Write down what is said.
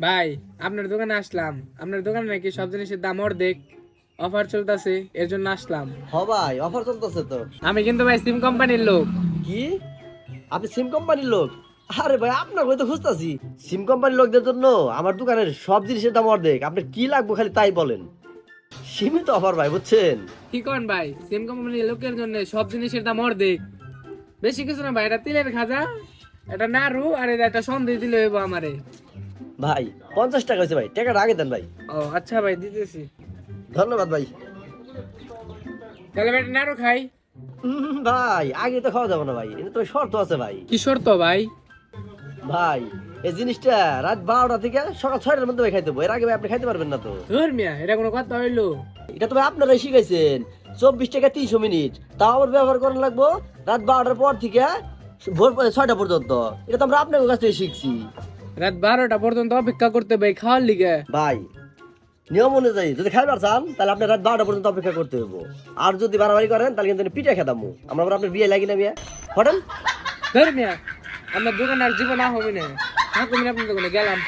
ভাই আপনার দোকানে আসলাম। আপনার দোকানে নাকি সব জিনিসের দাম অর্ধেক, অফার চলতেছে, এর জন্য আসলাম। হ ভাই, অফার চলতেছে তো। আমি কিন্তু ভাই সিম কোম্পানির লোক। কি? আপনি সিম কোম্পানির লোক? আরে ভাই, আপনার তো খুঁজতাছি। সিম কোম্পানির লোকদের জন্য আমার দোকানের সব জিনিসের দাম অর্ধেক। আপনি কি লাগবে খালি তাই বলেন। সীমিত অফার ভাই, বুঝছেন? কি করেন ভাই, সিম কোম্পানির লোকের জন্য সব জিনিসের দাম অর্ধেক? বেশি কিছু না ভাই, এটা তিলের খাজা, এটা নাড়ু, আর এটা একটা সন্দেশ দিলে হইব আমারে। ভাই 50 টাকা হয়েছে ভাই, টাকাটা আগে দেন ভাই। ও আচ্ছা ভাই, দিতেছি। ধন্যবাদ ভাই। তাহলে ভাই এটা নাড়ু খাই। ভাই আগে তো খাওয়া যাবে না ভাই, এটা তো শর্ত আছে ভাই। কি শর্ত ভাই? ভাই এই জিনিসটা রাত 12টা থেকে সকাল 6টার মধ্যে ভাই খাইতে হবে, এর আগে ভাই আপনি খাইতে পারবেন না তো। ধুর মিয়া, এটা কোনো কথা হইলো? এটা তো ভাই আপনারাই শিখাইছেন। 24 টাকা 300 মিনিট, তাও আবার ব্যবহার করার লাগবো রাত 12টার পর থেকে ভোর 6টা পর্যন্ত। এটা তো আমরা আপনার কাছ থেকে শিখছি। রাত 12টা পর্যন্ত অপেক্ষা করতে ভাই খাওয়ার লিগে? ভাই নিয়ম অনুযায়ী যদি খাইবার চান তাহলে আপনি রাত 12টা পর্যন্ত অপেক্ষা করতে হবে। আর যদি বাড়াবাড়ি করেন তাহলে কিন্তু পিঠা খেতামু আমরা, আবার আপনার বিয়ে লাগি না বিয়ে হঠাৎ। ধুর মিয়া, আপনার দোকানে আর জীবন না হবে না। থাকুন আপনার দোকানে, গেলাম।